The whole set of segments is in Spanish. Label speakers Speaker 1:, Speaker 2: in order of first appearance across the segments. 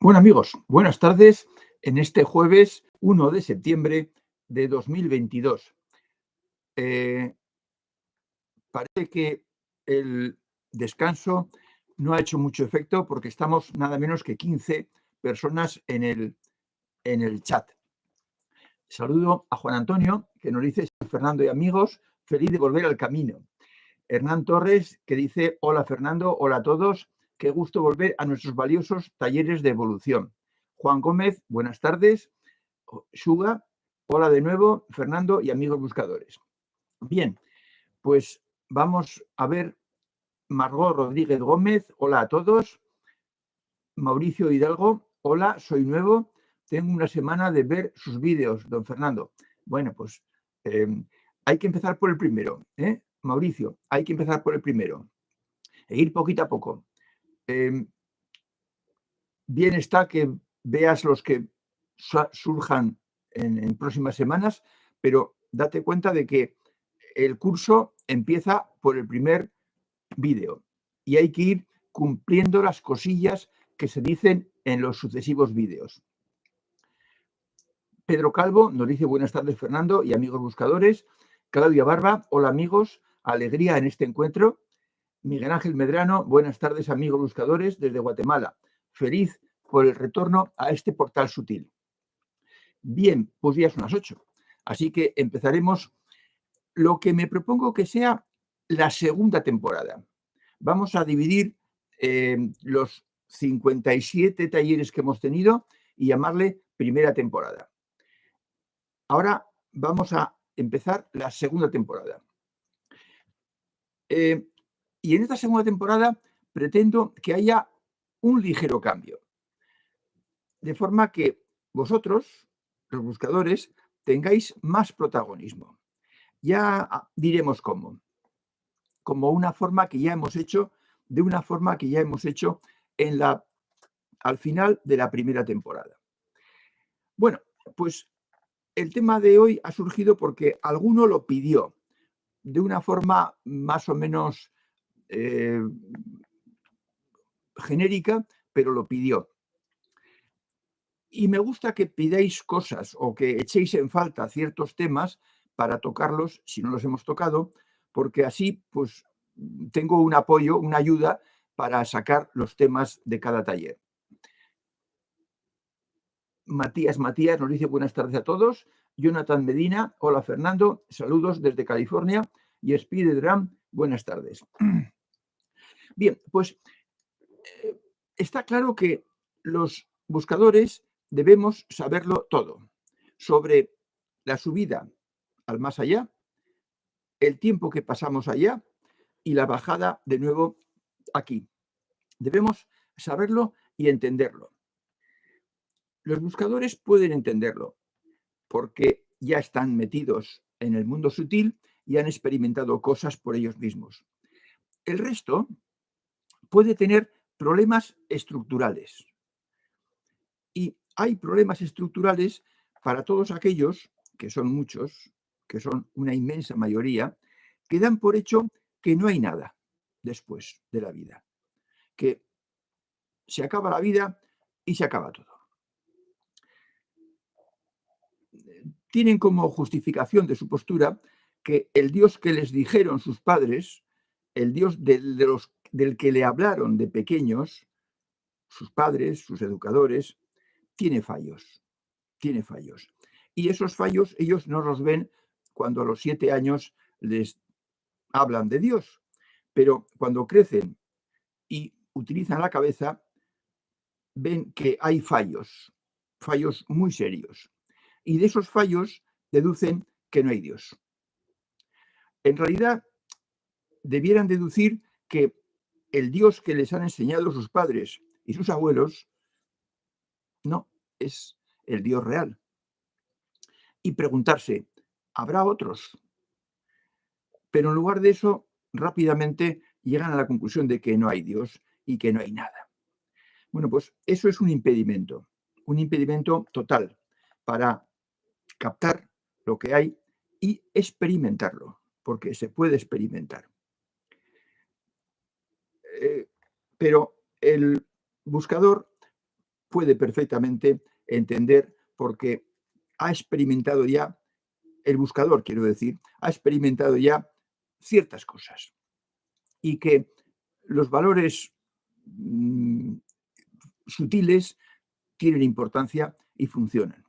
Speaker 1: Bueno, amigos, buenas tardes en este jueves 1 de septiembre de 2022. Parece que el descanso no ha hecho mucho efecto porque estamos nada menos que 15 personas en el chat. Saludo a Juan Antonio, que nos dice: Fernando y amigos, feliz de volver al camino. Hernán Torres, que dice: hola Fernando, hola a todos, qué gusto volver a nuestros valiosos talleres de evolución. Juan Gómez, buenas tardes. Suga, hola de nuevo, Fernando y amigos buscadores. Bien, pues vamos a ver. Margot Rodríguez Gómez, hola a todos. Mauricio Hidalgo, hola, soy nuevo, tengo una semana de ver sus vídeos, don Fernando. Bueno, pues hay que empezar por el primero, ¿eh? Mauricio, hay que empezar por el primero e ir poquito a poco. Bien está que veas los que surjan en próximas semanas, pero date cuenta de que el curso empieza por el primer vídeo y hay que ir cumpliendo las cosillas que se dicen en los sucesivos vídeos. Pedro Calvo nos dice: buenas tardes Fernando y amigos buscadores. Claudia Barba, hola amigos, alegría en este encuentro. Miguel Ángel Medrano, buenas tardes amigos buscadores desde Guatemala. Feliz por el retorno a este portal sutil. Bien, pues ya son las 8, así que empezaremos lo que me propongo que sea la segunda temporada. Vamos a dividir los 57 talleres que hemos tenido y llamarle primera temporada. Ahora vamos a empezar la segunda temporada. Y en esta segunda temporada pretendo que haya un ligero cambio, de forma que vosotros, los buscadores, tengáis más protagonismo. Ya diremos cómo. Como una forma que ya hemos hecho, de una forma que ya hemos hecho al final de la primera temporada. Bueno, pues el tema de hoy ha surgido porque alguno lo pidió de una forma más o menos genérica, pero lo pidió. Y me gusta que pidáis cosas o que echéis en falta ciertos temas para tocarlos, si no los hemos tocado, porque así pues tengo un apoyo, una ayuda para sacar los temas de cada taller. Matías nos dice: buenas tardes a todos. Jonathan Medina, hola Fernando, saludos desde California. Y Spider-Dram, buenas tardes. Bien, pues está claro que los buscadores debemos saberlo todo sobre la subida al más allá, el tiempo que pasamos allá y la bajada de nuevo aquí. Debemos saberlo y entenderlo. Los buscadores pueden entenderlo porque ya están metidos en el mundo sutil y han experimentado cosas por ellos mismos. El resto puede tener problemas estructurales. Y hay problemas estructurales para todos aquellos, que son muchos, que son una inmensa mayoría, que dan por hecho que no hay nada después de la vida, que se acaba la vida y se acaba todo. Tienen como justificación de su postura que el Dios que les dijeron sus padres, el Dios del que le hablaron de pequeños, sus padres, sus educadores, tiene fallos. Y esos fallos ellos no los ven cuando a los 7 años les hablan de Dios, pero cuando crecen y utilizan la cabeza, ven que hay fallos muy serios. Y de esos fallos deducen que no hay Dios. En realidad, debieran deducir que el Dios que les han enseñado sus padres y sus abuelos no es el Dios real. Y preguntarse: ¿habrá otros? Pero en lugar de eso, rápidamente llegan a la conclusión de que no hay Dios y que no hay nada. Bueno, pues eso es un impedimento total para captar lo que hay y experimentarlo, porque se puede experimentar. Pero el buscador puede perfectamente entender porque ha experimentado ya, el buscador, quiero decir, ha experimentado ya ciertas cosas y que los valores sutiles tienen importancia y funcionan.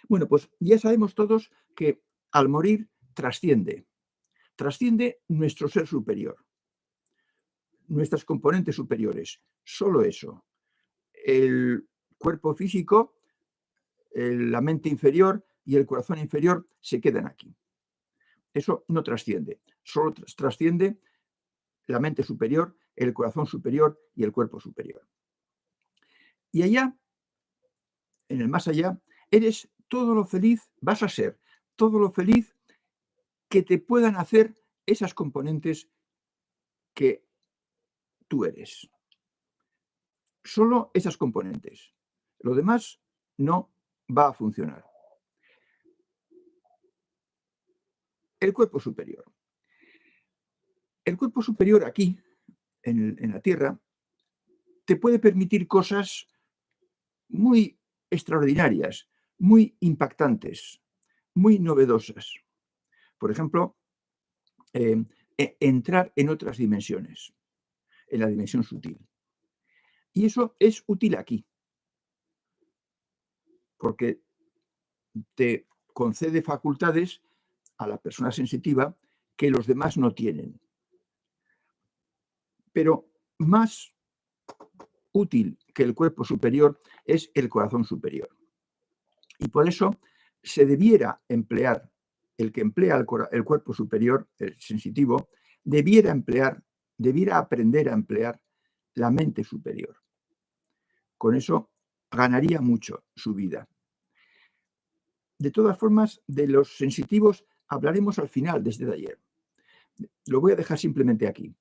Speaker 1: Bueno, pues ya sabemos todos que al morir trasciende nuestro ser superior, nuestras componentes superiores, solo eso. El cuerpo físico, la mente inferior y el corazón inferior se quedan aquí. Eso no trasciende, solo trasciende la mente superior, el corazón superior y el cuerpo superior. Y allá, en el más allá, eres todo lo feliz, vas a ser todo lo feliz que te puedan hacer esas componentes que tú eres. Solo esas componentes. Lo demás no va a funcionar. El cuerpo superior. El cuerpo superior aquí, en la Tierra, te puede permitir cosas muy extraordinarias, muy impactantes, muy novedosas. Por ejemplo, entrar en otras dimensiones, en la dimensión sutil. Y eso es útil aquí, porque te concede facultades a la persona sensitiva que los demás no tienen. Pero más útil que el cuerpo superior es el corazón superior. Y por eso se debiera emplear, el que emplea el cuerpo superior, el sensitivo, debiera aprender a emplear la mente superior. Con eso ganaría mucho su vida. De todas formas, de los sensitivos hablaremos al final de este taller. Lo voy a dejar simplemente aquí.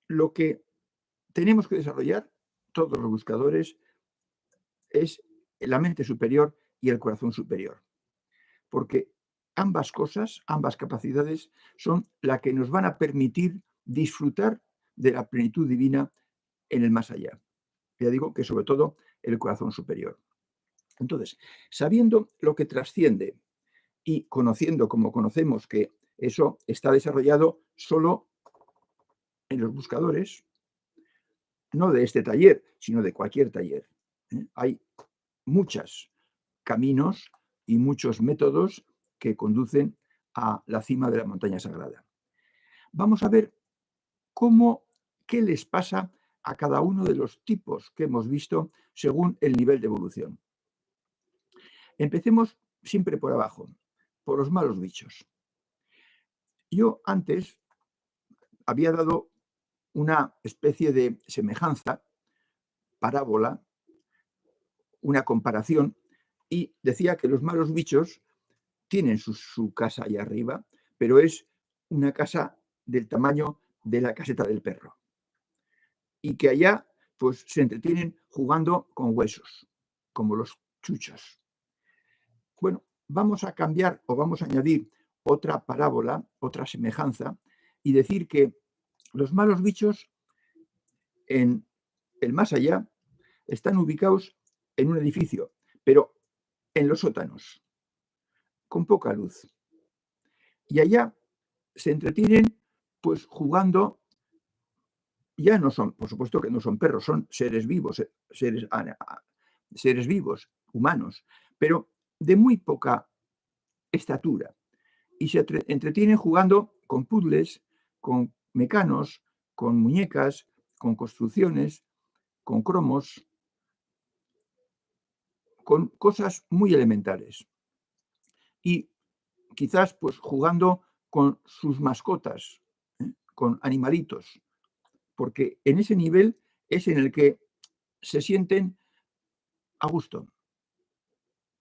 Speaker 1: Lo que tenemos que desarrollar, todos los buscadores, es la mente superior y el corazón superior. Porque ambas cosas, ambas capacidades, son las que nos van a permitir disfrutar de la plenitud divina en el más allá. Ya digo que sobre todo el corazón superior. Entonces, sabiendo lo que trasciende y conociendo como conocemos que eso está desarrollado solo en los buscadores, no de este taller, sino de cualquier taller. Hay muchos caminos y muchos métodos que conducen a la cima de la montaña sagrada. Vamos a ver qué les pasa a cada uno de los tipos que hemos visto según el nivel de evolución. Empecemos siempre por abajo, por los malos bichos. Yo antes había dado una especie de semejanza, parábola, una comparación, y decía que los malos bichos tienen su casa allá arriba, pero es una casa del tamaño de la caseta del perro. Y que allá pues se entretienen jugando con huesos, como los chuchos. Bueno, vamos a cambiar o vamos a añadir otra parábola, otra semejanza, y decir que los malos bichos en el más allá están ubicados en un edificio, pero en los sótanos, con poca luz. Y allá se entretienen pues jugando, ya no son, por supuesto que no son perros, son seres vivos, seres vivos, humanos, pero de muy poca estatura. Y se entretienen jugando con puzzles, con mecanos, con muñecas, con construcciones, con cromos, con cosas muy elementales. Y quizás pues jugando con sus mascotas, con animalitos, porque en ese nivel es en el que se sienten a gusto.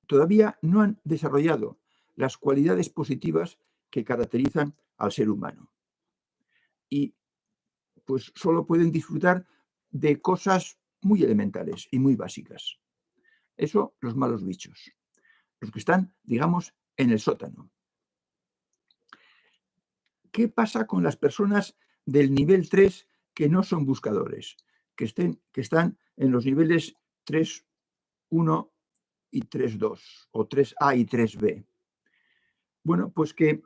Speaker 1: Todavía no han desarrollado las cualidades positivas que caracterizan al ser humano. Y pues solo pueden disfrutar de cosas muy elementales y muy básicas. Eso los malos bichos, los que están, digamos, en el sótano. ¿Qué pasa con las personas del nivel 3 que no son buscadores? que están en los niveles 3.1 y 3.2 o 3A y 3B. Bueno, pues que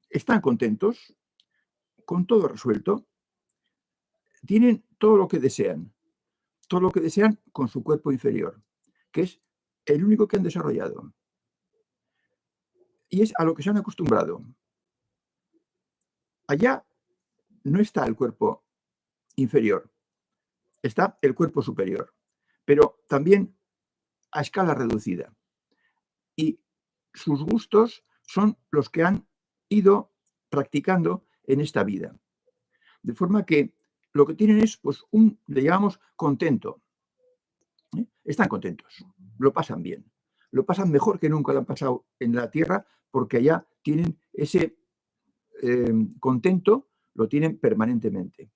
Speaker 1: están contentos, con todo resuelto, tienen todo lo que desean con su cuerpo inferior, que es el único que han desarrollado. Y es a lo que se han acostumbrado. Allá no está el cuerpo inferior, está el cuerpo superior, pero también a escala reducida. Y sus gustos son los que han ido practicando en esta vida. De forma que lo que tienen es, pues, le llamamos contento. Están contentos, lo pasan bien, lo pasan mejor que nunca lo han pasado en la tierra, porque allá tienen ese contento, lo tienen permanentemente.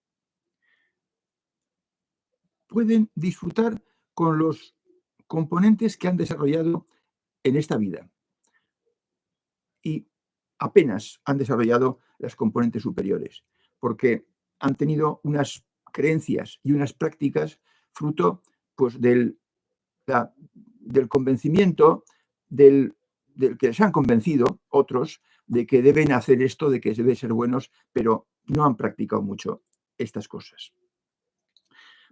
Speaker 1: Pueden disfrutar con los componentes que han desarrollado en esta vida y apenas han desarrollado las componentes superiores, porque han tenido unas creencias y unas prácticas fruto, pues, del convencimiento, del que les han convencido otros de que deben hacer esto, de que deben ser buenos, pero no han practicado mucho estas cosas.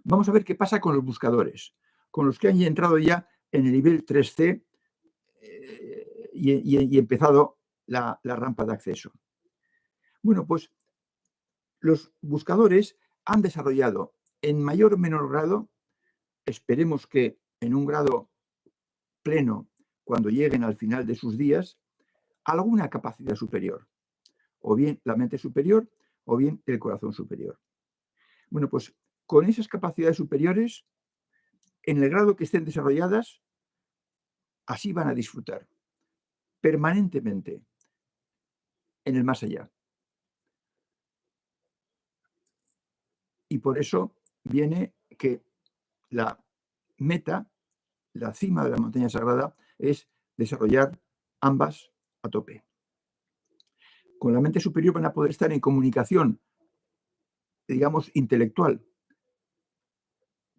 Speaker 1: Vamos a ver qué pasa con los buscadores, con los que han entrado ya en el nivel 3C y empezado la rampa de acceso. Bueno, pues los buscadores han desarrollado en mayor o menor grado, esperemos que en un grado pleno cuando lleguen al final de sus días, alguna capacidad superior, o bien la mente superior o bien el corazón superior. Bueno, pues con esas capacidades superiores, en el grado que estén desarrolladas, así van a disfrutar permanentemente en el más allá. Y por eso viene que la meta, la cima de la montaña sagrada, es desarrollar ambas a tope. Con la mente superior van a poder estar en comunicación, digamos, intelectual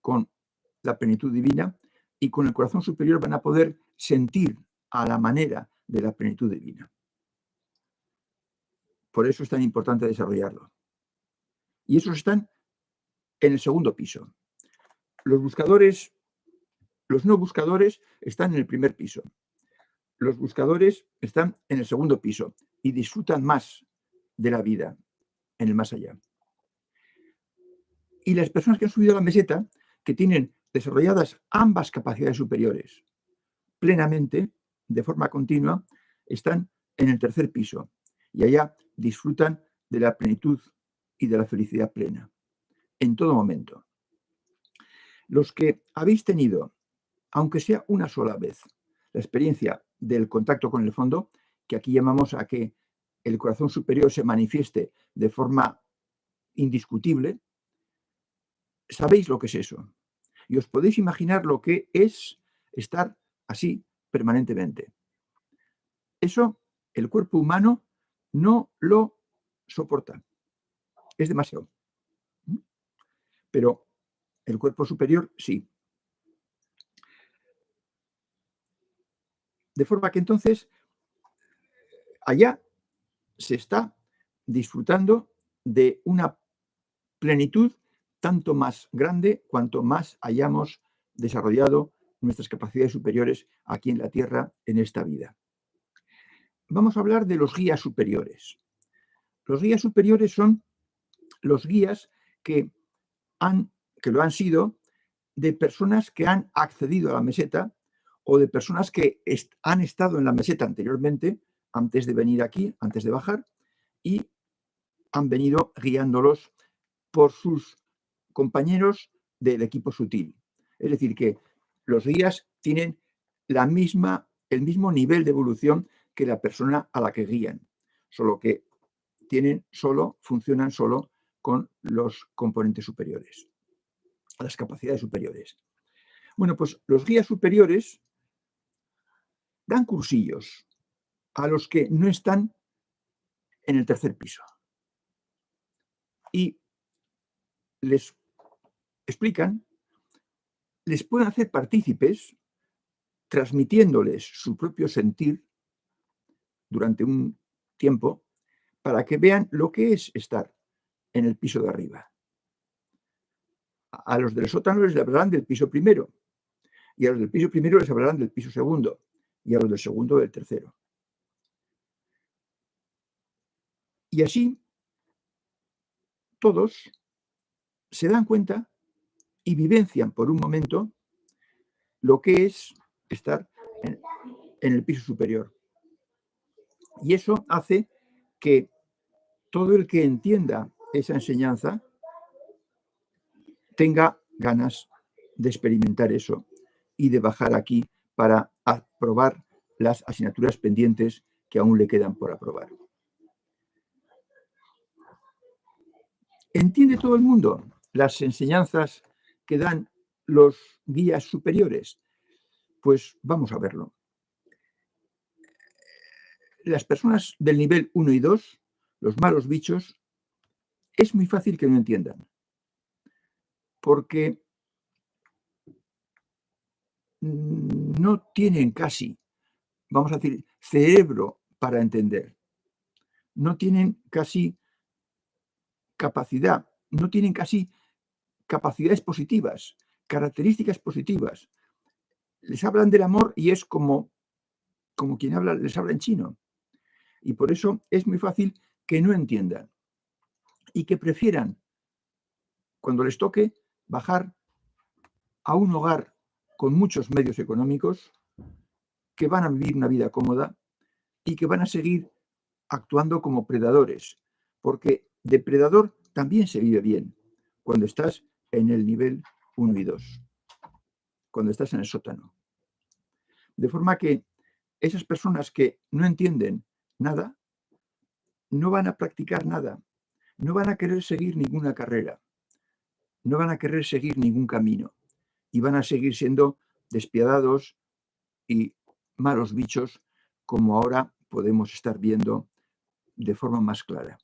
Speaker 1: con la plenitud divina, y con el corazón superior van a poder sentir a la manera de la plenitud divina. Por eso es tan importante desarrollarlo. Y esos están en el segundo piso. Los no buscadores están en el primer piso. Los buscadores están en el segundo piso y disfrutan más de la vida en el más allá. Y las personas que han subido a la meseta, que tienen desarrolladas ambas capacidades superiores plenamente, de forma continua, están en el tercer piso y allá disfrutan de la plenitud y de la felicidad plena, en todo momento. Los que habéis tenido, aunque sea una sola vez, la experiencia del contacto con el fondo, que aquí llamamos a que el corazón superior se manifieste de forma indiscutible, sabéis lo que es eso. Y os podéis imaginar lo que es estar así permanentemente. Eso el cuerpo humano no lo soporta. Es demasiado. Pero el cuerpo superior sí. De forma que entonces allá se está disfrutando de una plenitud tanto más grande cuanto más hayamos desarrollado nuestras capacidades superiores aquí en la Tierra en esta vida. Vamos a hablar de los guías superiores. Los guías superiores son los guías que lo han sido de personas que han accedido a la meseta o de personas que han estado en la meseta anteriormente, antes de venir aquí, antes de bajar, y han venido guiándolos por sus compañeros del equipo sutil. Es decir, que los guías tienen el mismo nivel de evolución que la persona a la que guían, solo que funcionan solo con los componentes superiores, las capacidades superiores. Bueno, pues los guías superiores dan cursillos a los que no están en el tercer piso y les explican, les pueden hacer partícipes transmitiéndoles su propio sentir durante un tiempo para que vean lo que es estar en el piso de arriba. A los del sótano les hablarán del piso primero, y a los del piso primero les hablarán del piso segundo, y a los del segundo del tercero. Y así todos se dan cuenta y vivencian por un momento lo que es estar en el piso superior. Y eso hace que todo el que entienda esa enseñanza tenga ganas de experimentar eso y de bajar aquí para aprobar las asignaturas pendientes que aún le quedan por aprobar. ¿Entiende todo el mundo las enseñanzas que dan los guías superiores? Pues vamos a verlo. Las personas del nivel 1 y 2, los malos bichos, es muy fácil que no entiendan, porque no tienen casi, vamos a decir, cerebro para entender. No tienen casi capacidad, no tienen casi capacidades positivas, características positivas. Les hablan del amor y es como quien les habla en chino. Y por eso es muy fácil que no entiendan y que prefieran, cuando les toque, bajar a un hogar con muchos medios económicos, que van a vivir una vida cómoda y que van a seguir actuando como predadores, porque de predador también se vive bien cuando estás en el nivel 1 y 2, cuando estás en el sótano. De forma que esas personas que no entienden nada, no van a practicar nada, no van a querer seguir ninguna carrera, no van a querer seguir ningún camino y van a seguir siendo despiadados y malos bichos, como ahora podemos estar viendo de forma más clara.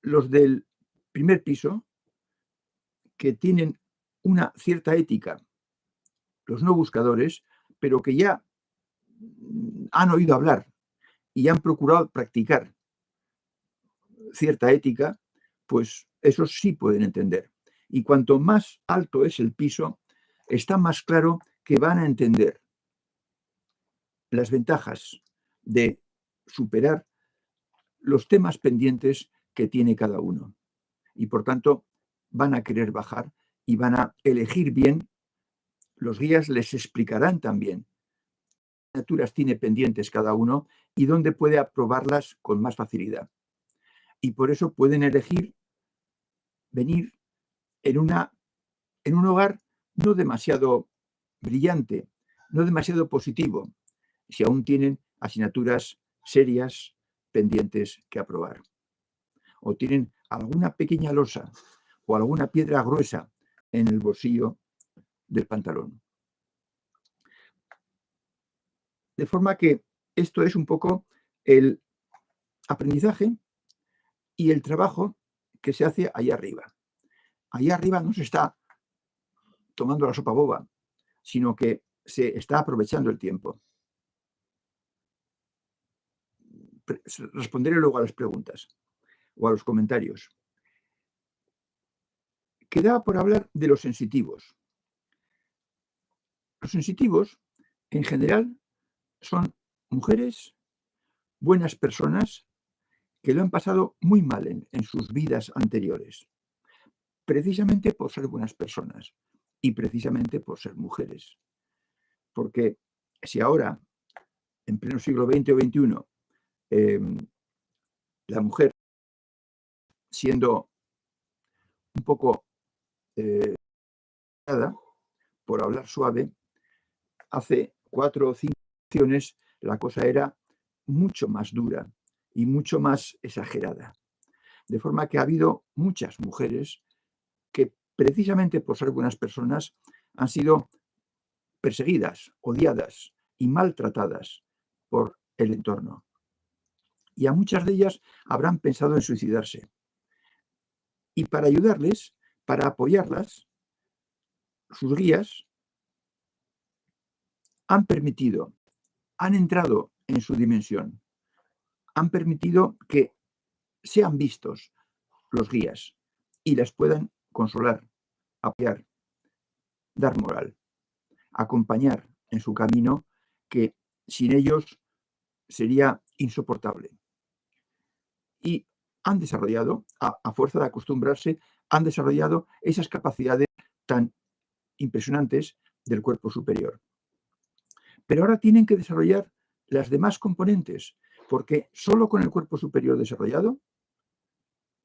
Speaker 1: Los del primer piso, que tienen una cierta ética, los no buscadores, pero que ya han oído hablar y han procurado practicar cierta ética, pues esos sí pueden entender. Y cuanto más alto es el piso, está más claro que van a entender las ventajas de superar los temas pendientes que tiene cada uno. Y por tanto, van a querer bajar y van a elegir bien. Los guías les explicarán también qué asignaturas tiene pendientes cada uno y dónde puede aprobarlas con más facilidad. Y por eso pueden elegir venir en un hogar no demasiado brillante, no demasiado positivo, si aún tienen asignaturas serias pendientes que aprobar. O tienen alguna pequeña losa o alguna piedra gruesa en el bolsillo del pantalón. De forma que esto es un poco el aprendizaje y el trabajo que se hace allá arriba. Allá arriba no se está tomando la sopa boba, sino que se está aprovechando el tiempo. Responderé luego a las preguntas o a los comentarios. Quedaba por hablar de los sensitivos. Los sensitivos, en general, son mujeres, buenas personas, que lo han pasado muy mal en sus vidas anteriores, precisamente por ser buenas personas y precisamente por ser mujeres. Porque si ahora, en pleno siglo XX o XXI, la mujer, siendo un poco por hablar suave, hace 4 o 5 generaciones la cosa era mucho más dura y mucho más exagerada. De forma que ha habido muchas mujeres que precisamente por ser buenas personas han sido perseguidas, odiadas y maltratadas por el entorno. Y a muchas de ellas habrán pensado en suicidarse. Y para ayudarles, para apoyarlas, sus guías han permitido, han entrado en su dimensión, han permitido que sean vistos los guías y las puedan consolar, apoyar, dar moral, acompañar en su camino que sin ellos sería insoportable. Y han desarrollado, a fuerza de acostumbrarse, han desarrollado esas capacidades tan impresionantes del cuerpo superior. Pero ahora tienen que desarrollar las demás componentes, porque solo con el cuerpo superior desarrollado,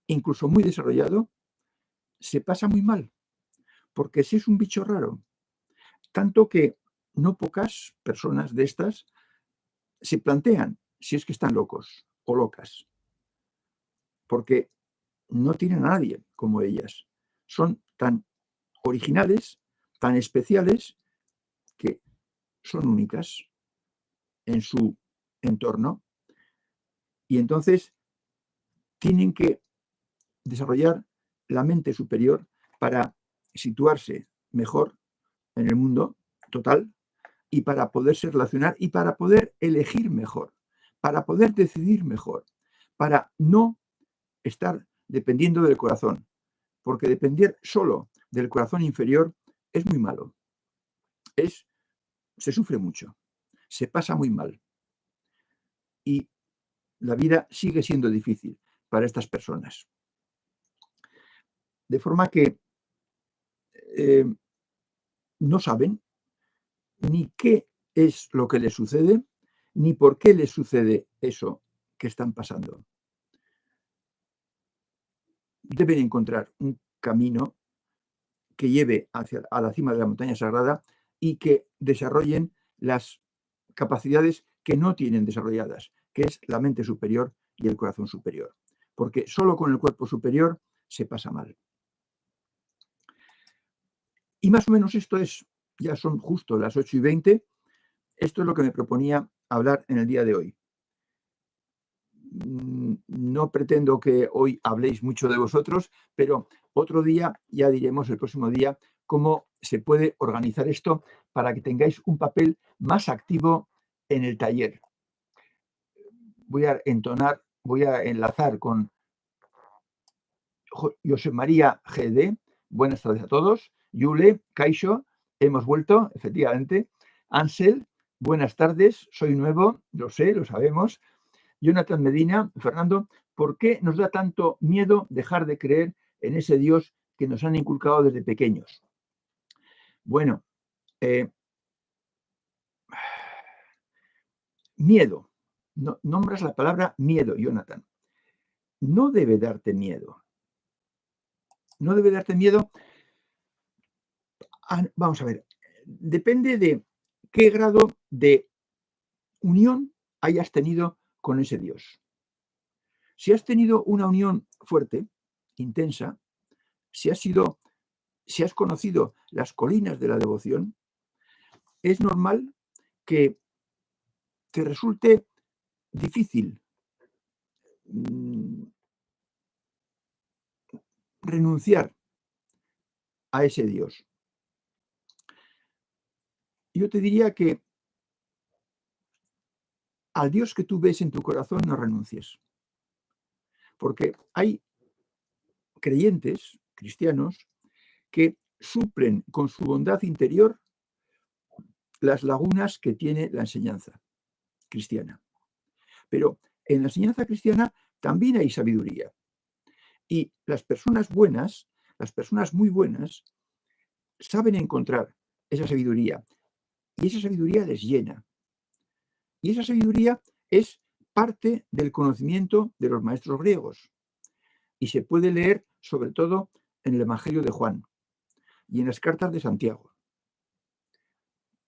Speaker 1: incluso muy desarrollado, se pasa muy mal, porque si es un bicho raro. Tanto que no pocas personas de estas se plantean si es que están locos o locas, porque no tienen a nadie como ellas. Son tan originales, tan especiales, que son únicas en su entorno y entonces tienen que desarrollar la mente superior para situarse mejor en el mundo total y para poderse relacionar y para poder elegir mejor, para poder decidir mejor, para no estar dependiendo del corazón, porque depender solo del corazón inferior es muy malo, se sufre mucho, se pasa muy mal y la vida sigue siendo difícil para estas personas. De forma que no saben ni qué es lo que les sucede, ni por qué les sucede eso que están pasando. Deben encontrar un camino que lleve a la cima de la montaña sagrada y que desarrollen las capacidades que no tienen desarrolladas, que es la mente superior y el corazón superior. Porque solo con el cuerpo superior se pasa mal. Y más o menos esto es, ya son justo las 8:20, esto es lo que me proponía hablar en el día de hoy. No pretendo que hoy habléis mucho de vosotros, pero otro día, ya diremos el próximo día, cómo se puede organizar esto para que tengáis un papel más activo en el taller. Voy a enlazar con José María GD. Buenas tardes a todos. Yule, Kaisho, hemos vuelto, efectivamente. Ansel, buenas tardes, soy nuevo, lo sé, lo sabemos. Jonathan Medina, Fernando, ¿por qué nos da tanto miedo dejar de creer en ese Dios que nos han inculcado desde pequeños? Bueno, miedo. No, nombras la palabra miedo, Jonathan. No debe darte miedo. No debe darte miedo. Vamos a ver, depende de qué grado de unión hayas tenido con ese Dios. Si has tenido una unión fuerte, intensa, si has conocido las colinas de la devoción, es normal que te resulte difícil renunciar a ese Dios. Yo te diría que al Dios que tú ves en tu corazón no renuncies, porque hay creyentes, cristianos, que suplen con su bondad interior las lagunas que tiene la enseñanza cristiana. Pero en la enseñanza cristiana también hay sabiduría. Y las personas buenas, las personas muy buenas, saben encontrar esa sabiduría. Y esa sabiduría les llena. Y esa sabiduría es parte del conocimiento de los maestros griegos. Y se puede leer sobre todo en el Evangelio de Juan y en las cartas de Santiago.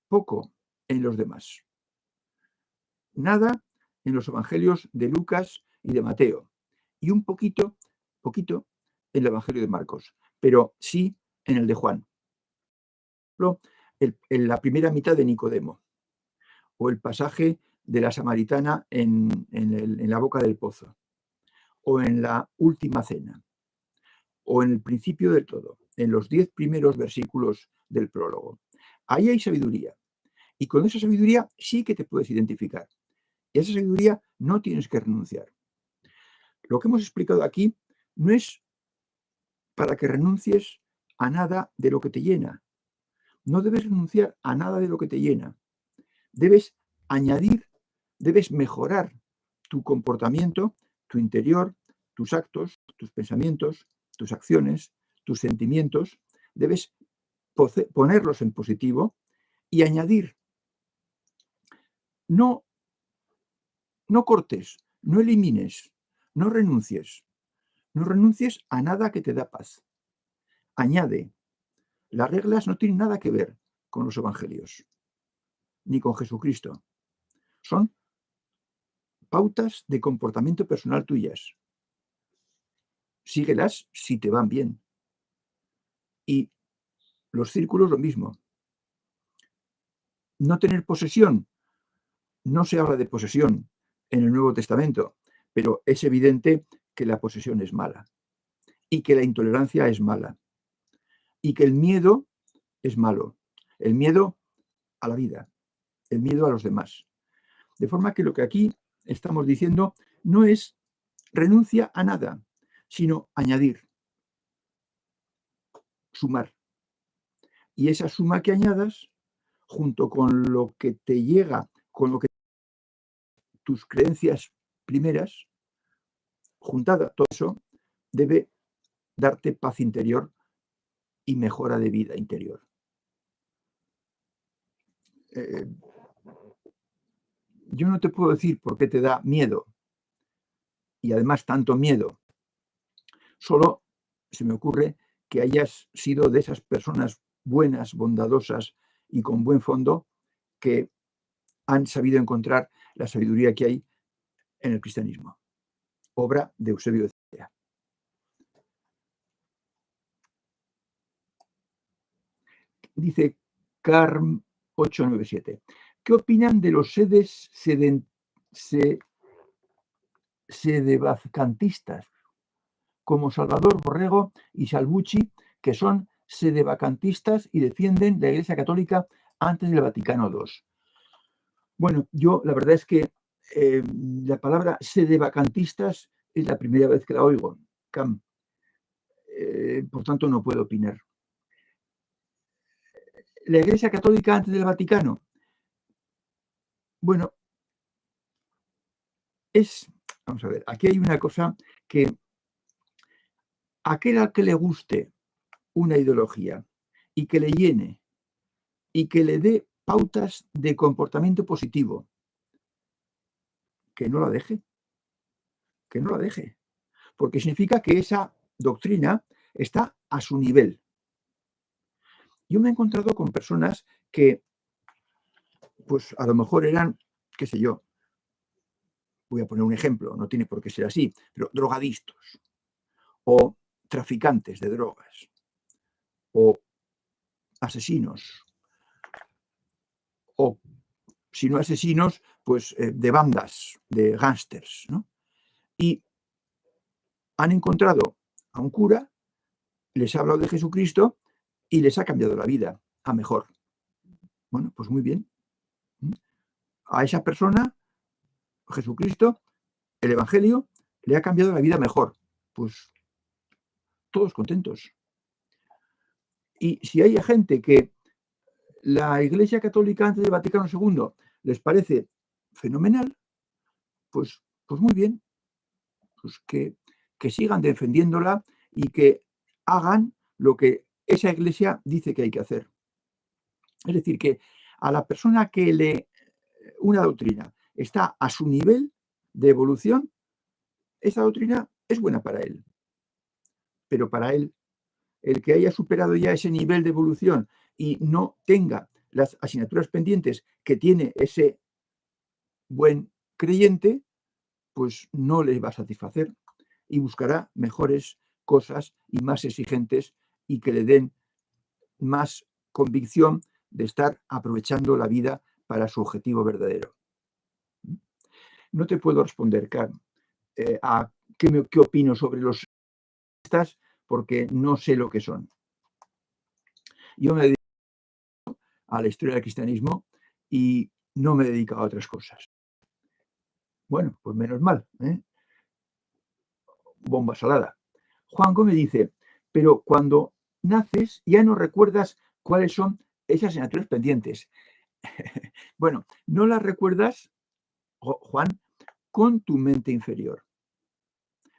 Speaker 1: Poco en los demás. Nada en los evangelios de Lucas y de Mateo. Y un poquito en el Evangelio de Marcos. Pero sí en el de Juan. En la primera mitad de Nicodemo. O el pasaje de la samaritana en la boca del pozo. O en la última cena. o en el principio del todo, en los 10 primeros versículos del prólogo. Ahí hay sabiduría. Y con esa sabiduría sí que te puedes identificar. Y a esa sabiduría no tienes que renunciar. Lo que hemos explicado aquí no es para que renuncies a nada de lo que te llena. No debes renunciar a nada de lo que te llena. Debes añadir, debes mejorar tu comportamiento, tu interior, tus actos, tus pensamientos, tus acciones, tus sentimientos. Debes ponerlos en positivo y añadir. No cortes, no elimines, no renuncies. No renuncies a nada que te da paz. Añade. Las reglas no tienen nada que ver con los evangelios, ni con Jesucristo. Son pautas de comportamiento personal tuyas. Síguelas si te van bien. Y los círculos lo mismo. No tener posesión. No se habla de posesión en el Nuevo Testamento, pero es evidente que la posesión es mala y que la intolerancia es mala y que el miedo es malo. El miedo a la vida, el miedo a los demás. De forma que lo que aquí estamos diciendo no es renuncia a nada, sino añadir, sumar. Y esa suma que añadas, junto con lo que te llega, con lo que tus creencias primeras, juntada, todo eso debe darte paz interior y mejora de vida interior. Yo no te puedo decir por qué te da miedo, y además tanto miedo. Solo se me ocurre que hayas sido de esas personas buenas, bondadosas y con buen fondo que han sabido encontrar la sabiduría que hay en el cristianismo. Obra de Eusebio de Cesarea. Dice Carm 897. ¿Qué opinan de los sedevacantistas como Salvador Borrego y Salvucci, que son sedevacantistas y defienden la Iglesia Católica antes del Vaticano II? Bueno, yo la verdad es que la palabra sedevacantistas es la primera vez que la oigo, Cam. Por tanto, no puedo opinar. La Iglesia Católica antes del Vaticano. Bueno, vamos a ver, aquí hay una cosa que aquel al que le guste una ideología y que le llene y que le dé pautas de comportamiento positivo, que no la deje, porque significa que esa doctrina está a su nivel. Yo me he encontrado con personas que, pues a lo mejor eran, qué sé yo, voy a poner un ejemplo, no tiene por qué ser así, pero drogadictos o traficantes de drogas o asesinos o, si no asesinos, pues de bandas, de gángsters, ¿no? Y han encontrado a un cura, les ha hablado de Jesucristo y les ha cambiado la vida a mejor. Bueno, pues muy bien. A esa persona, Jesucristo, el Evangelio, le ha cambiado la vida mejor. Pues todos contentos. Y si hay gente que la Iglesia Católica antes del Vaticano II les parece fenomenal, pues muy bien. Pues que sigan defendiéndola y que hagan lo que esa Iglesia dice que hay que hacer. Es decir, que a la persona que una doctrina está a su nivel de evolución, esa doctrina es buena para él. Pero para él, el que haya superado ya ese nivel de evolución y no tenga las asignaturas pendientes que tiene ese buen creyente, pues no le va a satisfacer y buscará mejores cosas y más exigentes y que le den más convicción de estar aprovechando la vida para su objetivo verdadero. No te puedo responder, Carmen, a qué opino sobre los porque no sé lo que son. Yo me dedico a la historia del cristianismo y no me dedico a otras cosas. Bueno, pues menos mal, ¿eh? Bomba salada. Juan Gómez dice, pero cuando naces ya no recuerdas cuáles son esas asignaturas pendientes. Bueno, no las recuerdas, Juan, con tu mente inferior.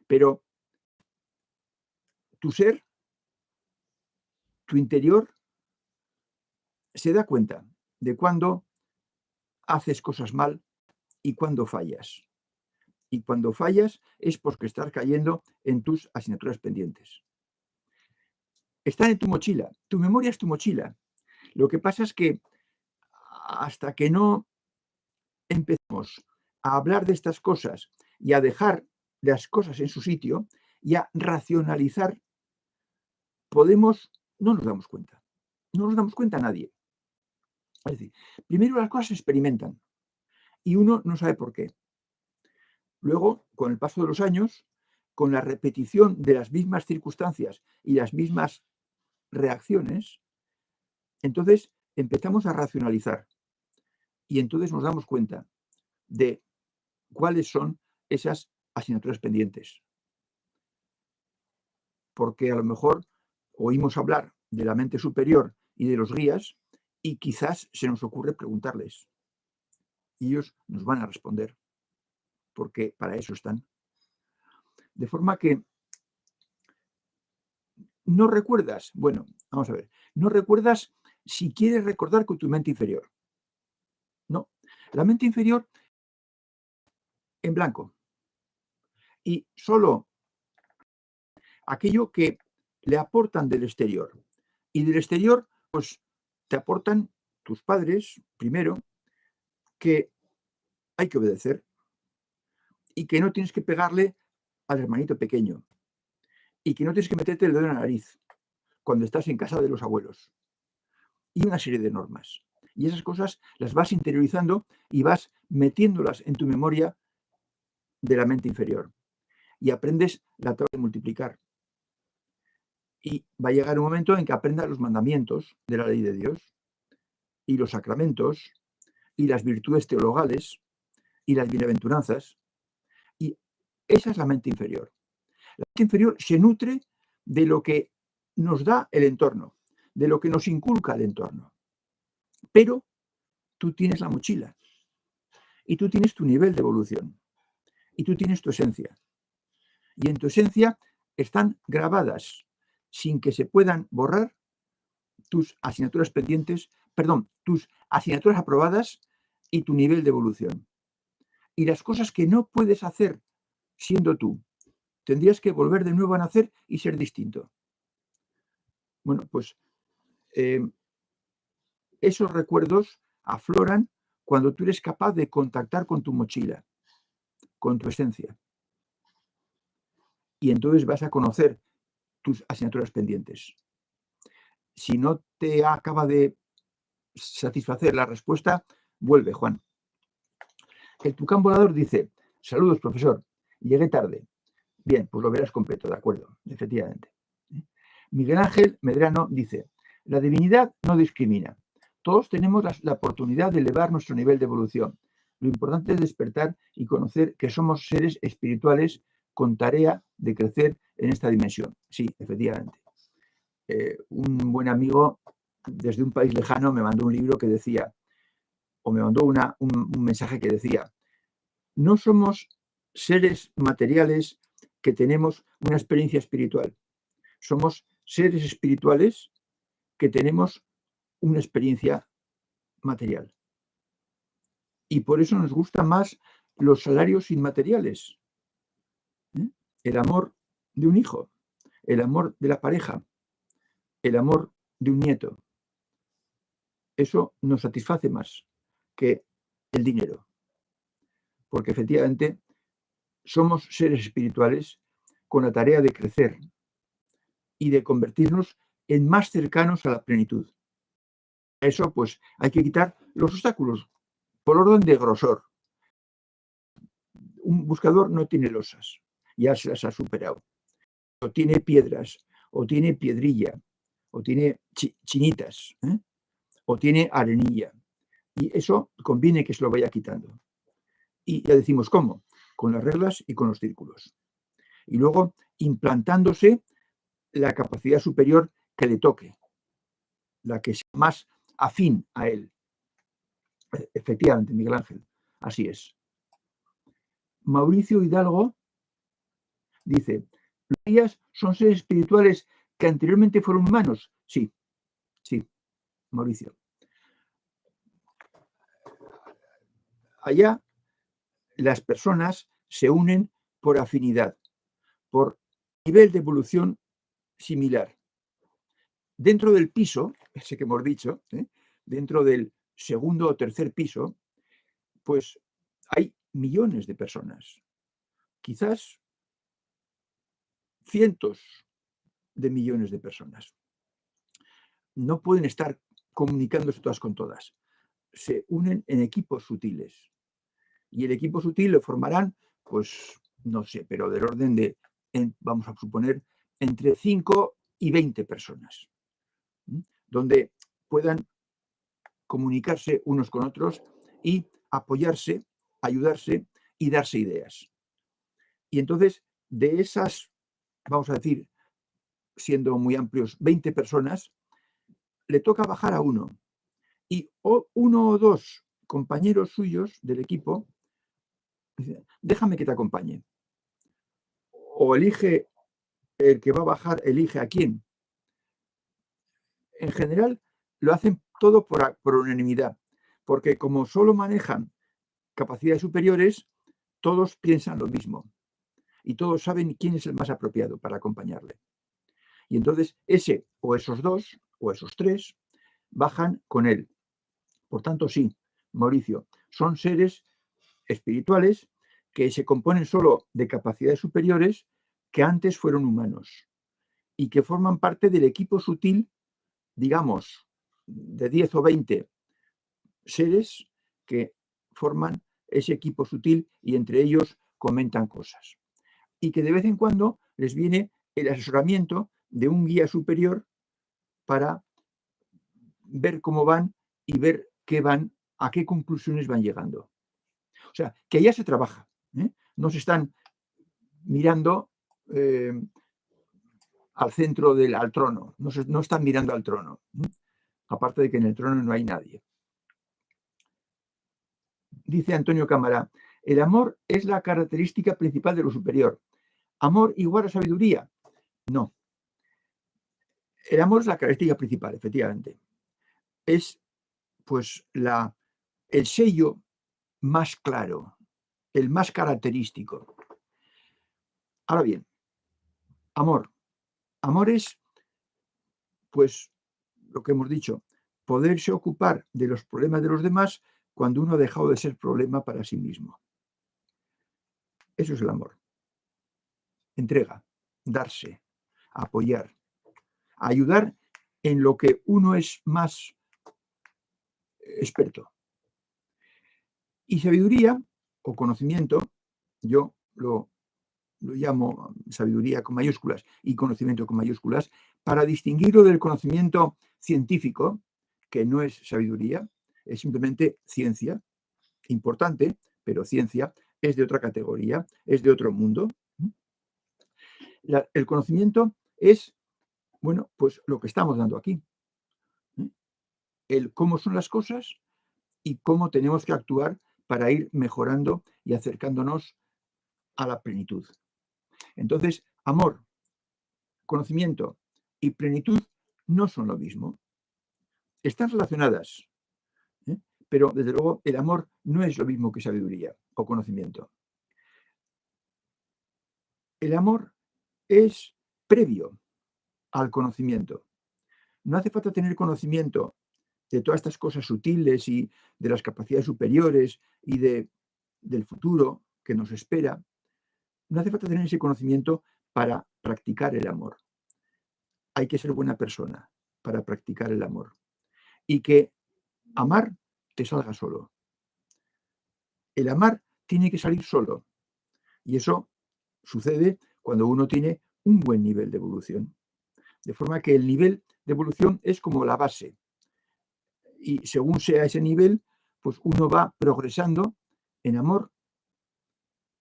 Speaker 1: Pero tu ser, tu interior, se da cuenta de cuando haces cosas mal y cuando fallas. Y cuando fallas es porque estás cayendo en tus asignaturas pendientes. Están en tu mochila. Tu memoria es tu mochila. Lo que pasa es que hasta que no empezamos a hablar de estas cosas y a dejar las cosas en su sitio y a racionalizar, no nos damos cuenta. No nos damos cuenta a nadie. Es decir, primero las cosas se experimentan y uno no sabe por qué. Luego, con el paso de los años, con la repetición de las mismas circunstancias y las mismas reacciones, entonces empezamos a racionalizar y entonces nos damos cuenta de cuáles son esas asignaturas pendientes. Porque a lo mejor oímos hablar de la mente superior y de los guías y quizás se nos ocurre preguntarles. Y ellos nos van a responder, porque para eso están. De forma que no recuerdas, bueno, vamos a ver, no recuerdas si quieres recordar con tu mente inferior. No, la mente inferior en blanco. Y solo aquello que le aportan del exterior. Y del exterior, pues te aportan tus padres, primero, que hay que obedecer y que no tienes que pegarle al hermanito pequeño y que no tienes que meterte el dedo en la nariz cuando estás en casa de los abuelos. Y una serie de normas. Y esas cosas las vas interiorizando y vas metiéndolas en tu memoria de la mente inferior. Y aprendes la tabla de multiplicar. Y va a llegar un momento en que aprendas los mandamientos de la ley de Dios y los sacramentos y las virtudes teologales y las bienaventuranzas. Y esa es la mente inferior. La mente inferior se nutre de lo que nos da el entorno, de lo que nos inculca el entorno. Pero tú tienes la mochila y tú tienes tu nivel de evolución y tú tienes tu esencia. Y en tu esencia están grabadas sin que se puedan borrar tus asignaturas pendientes, tus asignaturas aprobadas y tu nivel de evolución. Y las cosas que no puedes hacer siendo tú, tendrías que volver de nuevo a nacer y ser distinto. Bueno, pues esos recuerdos afloran cuando tú eres capaz de contactar con tu mochila, con tu esencia. Y entonces vas a conocer tus asignaturas pendientes. Si no te acaba de satisfacer la respuesta, vuelve, Juan. El tucán volador dice, saludos, profesor, llegué tarde. Bien, pues lo verás completo, de acuerdo, efectivamente. Miguel Ángel Medrano dice, la divinidad no discrimina. Todos tenemos la oportunidad de elevar nuestro nivel de evolución. Lo importante es despertar y conocer que somos seres espirituales con tarea de crecer en esta dimensión. Sí, efectivamente. Un buen amigo desde un país lejano me mandó un libro que decía, o me mandó un mensaje que decía, no somos seres materiales que tenemos una experiencia espiritual. Somos seres espirituales que tenemos una experiencia material. Y por eso nos gustan más los salarios inmateriales. El amor de un hijo, el amor de la pareja, el amor de un nieto. Eso nos satisface más que el dinero. Porque efectivamente somos seres espirituales con la tarea de crecer y de convertirnos en más cercanos a la plenitud. Eso, pues, hay que quitar los obstáculos por orden de grosor. Un buscador no tiene losas, ya se las ha superado. No tiene piedras. o tiene piedrilla, o tiene chinitas, o tiene arenilla. Y eso conviene que se lo vaya quitando. Y ya decimos cómo, con las reglas y con los círculos. Y luego implantándose la capacidad superior que le toque, la que sea más afín a él. Efectivamente, Miguel Ángel, así es. Mauricio Hidalgo dice, ¿los guías son seres espirituales que anteriormente fueron humanos? Sí, sí, Mauricio. Allá las personas se unen por afinidad, por nivel de evolución similar. Dentro del piso, ese que hemos dicho, dentro del segundo o tercer piso, pues hay millones de personas, quizás cientos de millones de personas. No pueden estar comunicándose todas con todas. Se unen en equipos sutiles. Y el equipo sutil lo formarán, pues, no sé, pero del orden de, vamos a suponer, entre 5 y 20 personas, donde puedan comunicarse unos con otros y apoyarse, ayudarse y darse ideas. Y entonces, de esas, vamos a decir, siendo muy amplios, 20 personas, le toca bajar a uno. Y uno o dos compañeros suyos del equipo dicen, déjame que te acompañe. O elige, el que va a bajar, elige a quién. En general, lo hacen todo por unanimidad, porque como solo manejan capacidades superiores, todos piensan lo mismo y todos saben quién es el más apropiado para acompañarle. Y entonces ese o esos dos o esos tres bajan con él. Por tanto, sí, Mauricio, son seres espirituales que se componen solo de capacidades superiores que antes fueron humanos y que forman parte del equipo sutil, digamos, de 10 o 20 seres que forman ese equipo sutil y entre ellos comentan cosas. Y que de vez en cuando les viene el asesoramiento de un guía superior para ver cómo van y ver a qué conclusiones van llegando. O sea, que allá se trabaja. No se están mirando al centro al trono, no están mirando al trono. Aparte de que en el trono no hay nadie. Dice Antonio Cámara, el amor es la característica principal de lo superior. ¿Amor igual a sabiduría? No. El amor es la característica principal, efectivamente. Es, pues, el sello más claro, el más característico. Ahora bien, amor. Amor es, pues, lo que hemos dicho, poderse ocupar de los problemas de los demás cuando uno ha dejado de ser problema para sí mismo. Eso es el amor. Entrega, darse, apoyar, ayudar en lo que uno es más experto. Y sabiduría o conocimiento, yo lo llamo sabiduría con mayúsculas y conocimiento con mayúsculas, para distinguirlo del conocimiento científico, que no es sabiduría, es simplemente ciencia, importante, pero ciencia, es de otra categoría, es de otro mundo. El conocimiento es, bueno, pues lo que estamos dando aquí. El cómo son las cosas y cómo tenemos que actuar para ir mejorando y acercándonos a la plenitud. Entonces, amor, conocimiento y plenitud no son lo mismo. Están relacionadas, pero desde luego el amor no es lo mismo que sabiduría o conocimiento. El amor es previo al conocimiento. No hace falta tener conocimiento de todas estas cosas sutiles y de las capacidades superiores y del futuro que nos espera. No hace falta tener ese conocimiento para practicar el amor. Hay que ser buena persona para practicar el amor. Y que amar te salga solo. El amar tiene que salir solo. Y eso sucede cuando uno tiene un buen nivel de evolución. De forma que el nivel de evolución es como la base. Y según sea ese nivel, pues uno va progresando en amor,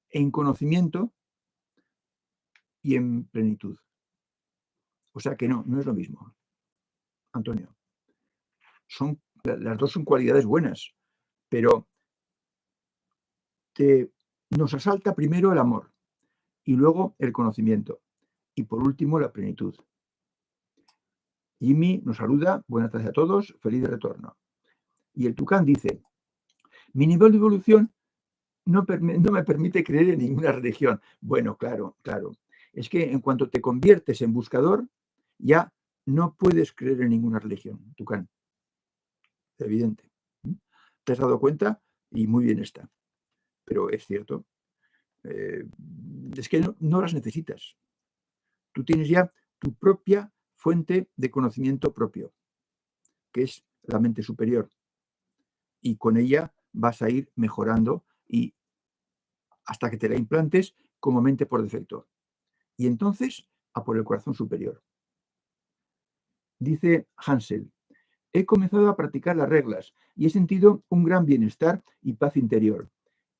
Speaker 1: en conocimiento y en plenitud. O sea que no es lo mismo, Antonio. Las dos son cualidades buenas, pero nos asalta primero el amor y luego el conocimiento y por último la plenitud. Jimmy nos saluda, buenas tardes a todos, feliz de retorno. Y el Tucán dice, mi nivel de evolución no me permite creer en ninguna religión. Bueno, claro. Es que en cuanto te conviertes en buscador, ya no puedes creer en ninguna religión, Tucán. Evidente. ¿Te has dado cuenta? Y muy bien está. Pero es cierto. Es que no las necesitas. Tú tienes ya tu propia fuente de conocimiento propio, que es la mente superior. Y con ella vas a ir mejorando y hasta que te la implantes como mente por defecto. Y entonces a por el corazón superior. Dice Hansel, he comenzado a practicar las reglas y he sentido un gran bienestar y paz interior.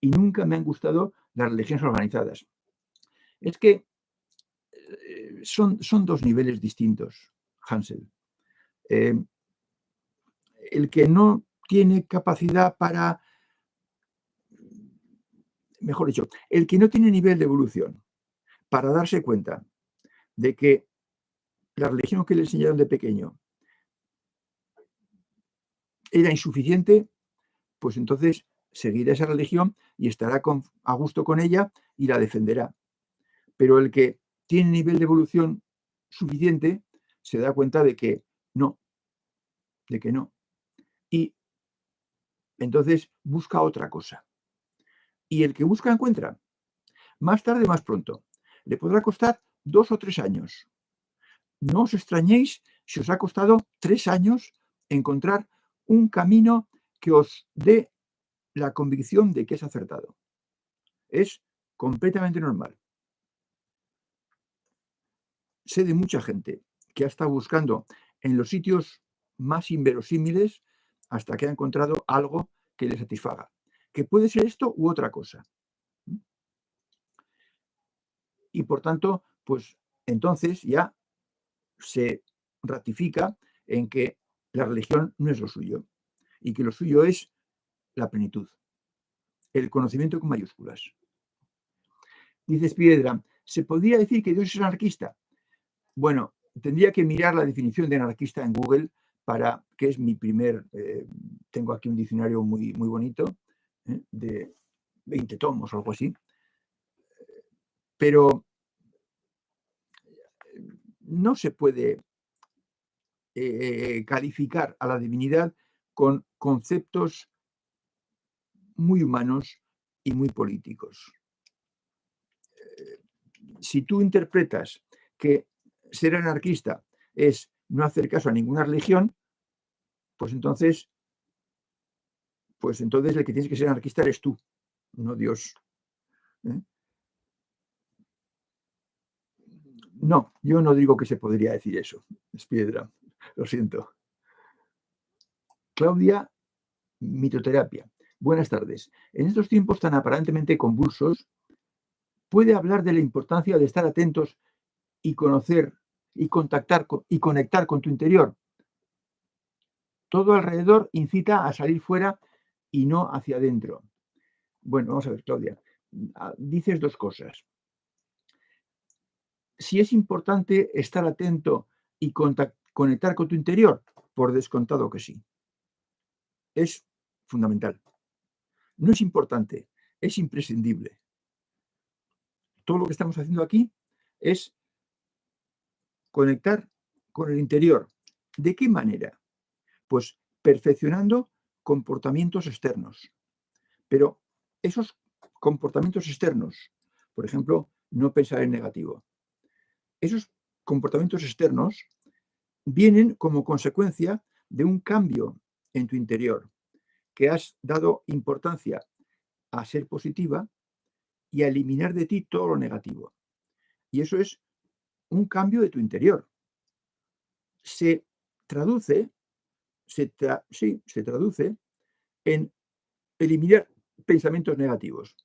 Speaker 1: Y nunca me han gustado las religiones organizadas. Es que son dos niveles distintos, Hansel. El que no tiene capacidad para, mejor dicho, el que no tiene nivel de evolución para darse cuenta de que la religión que le enseñaron de pequeño era insuficiente, pues entonces seguirá esa religión y estará a gusto con ella y la defenderá. Pero el que tiene nivel de evolución suficiente se da cuenta de que no. Y entonces busca otra cosa. Y el que busca encuentra. Más tarde, más pronto. Le podrá costar 2 o 3 años. No os extrañéis si os ha costado 3 años encontrar un camino que os dé la convicción de que es acertado. Es completamente normal. Sé de mucha gente que ha estado buscando en los sitios más inverosímiles hasta que ha encontrado algo que le satisfaga. Que puede ser esto u otra cosa. Y por tanto, pues entonces ya se ratifica en que la religión no es lo suyo y que lo suyo es la plenitud, el conocimiento con mayúsculas. Dices Piedra, ¿se podría decir que Dios es anarquista? Bueno, tendría que mirar la definición de anarquista en Google que es mi primer, tengo aquí un diccionario muy, muy bonito, de 20 tomos o algo así, pero no se puede calificar a la divinidad con conceptos muy humanos y muy políticos. Si tú interpretas que ser anarquista es no hacer caso a ninguna religión, pues entonces el que tienes que ser anarquista eres tú, no Dios. No, yo no digo que se podría decir eso. Es Piedra, lo siento. Claudia, mitoterapia. Buenas tardes. En estos tiempos tan aparentemente convulsos, ¿puede hablar de la importancia de estar atentos y conocer y contactar y conectar con tu interior? Todo alrededor incita a salir fuera y no hacia adentro. Bueno, vamos a ver, Claudia. Dices dos cosas. Si es importante estar atento y conectar con tu interior, por descontado que sí. Es fundamental. No es importante, es imprescindible. Todo lo que estamos haciendo aquí es conectar con el interior. ¿De qué manera? Pues perfeccionando comportamientos externos. Pero esos comportamientos externos, por ejemplo, no pensar en negativo, esos comportamientos externos vienen como consecuencia de un cambio en tu interior, que has dado importancia a ser positiva y a eliminar de ti todo lo negativo. Y eso es un cambio de tu interior. se traduce, se traduce en eliminar pensamientos negativos,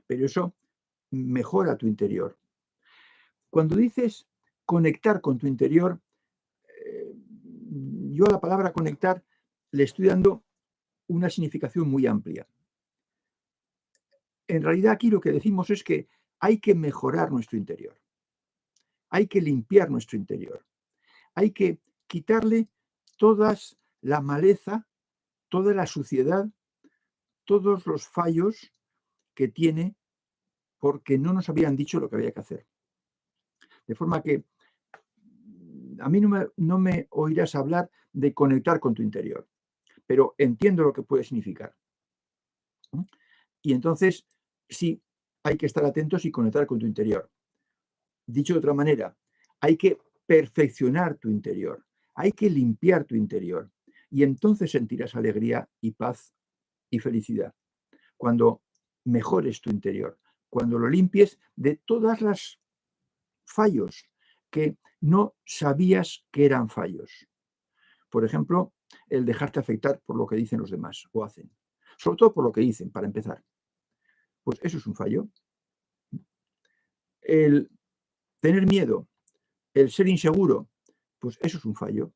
Speaker 1: pero eso mejora tu interior. Cuando dices conectar con tu interior, yo a la palabra conectar le estoy dando una significación muy amplia. En realidad aquí lo que decimos es que hay que mejorar nuestro interior, hay que limpiar nuestro interior, hay que quitarle toda la maleza, toda la suciedad, todos los fallos que tiene porque no nos habían dicho lo que había que hacer. De forma que a mí no me oirás hablar de conectar con tu interior, pero entiendo lo que puede significar. Y entonces, sí, hay que estar atentos y conectar con tu interior. Dicho de otra manera, hay que perfeccionar tu interior, hay que limpiar tu interior y entonces sentirás alegría y paz y felicidad. Cuando mejores tu interior, cuando lo limpies de todas las fallos que no sabías que eran fallos. Por ejemplo, el dejarte afectar por lo que dicen los demás o hacen. Sobre todo por lo que dicen, para empezar. Pues eso es un fallo. El tener miedo, el ser inseguro, pues eso es un fallo.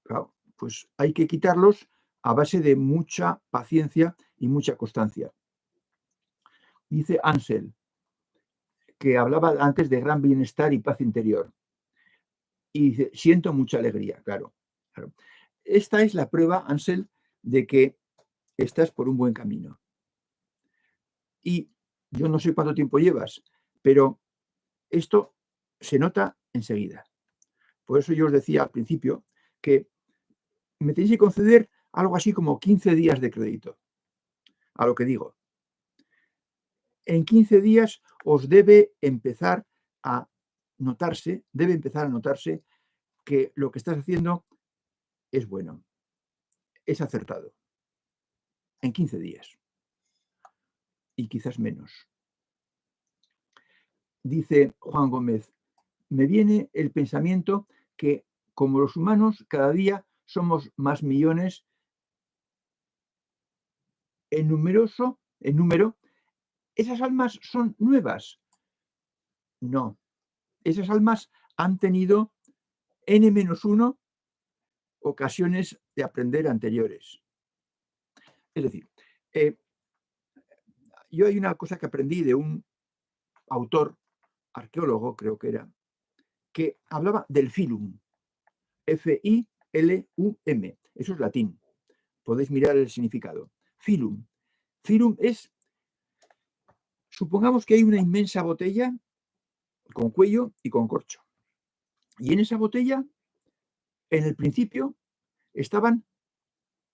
Speaker 1: Claro, pues hay que quitarlos a base de mucha paciencia y mucha constancia. Dice Ansel, que hablaba antes de gran bienestar y paz interior. Y dice, siento mucha alegría, claro. Esta es la prueba, Ansel, de que estás por un buen camino. Y yo no sé cuánto tiempo llevas, pero esto se nota enseguida. Por eso yo os decía al principio que me tenéis que conceder algo así como 15 días de crédito a lo que digo. En 15 días os debe empezar a notarse que lo que estás haciendo es bueno, es acertado. En 15 días. Y quizás menos. Dice Juan Gómez, me viene el pensamiento que como los humanos cada día somos más millones en número, ¿esas almas son nuevas? No, esas almas han tenido n-1 ocasiones de aprender anteriores. Es decir, yo hay una cosa que aprendí de un autor, arqueólogo creo que era, que hablaba del filum, F-I-L-U-M, eso es latín, podéis mirar el significado. Filum. Filum es, supongamos que hay una inmensa botella con cuello y con corcho. Y en esa botella, en el principio, estaban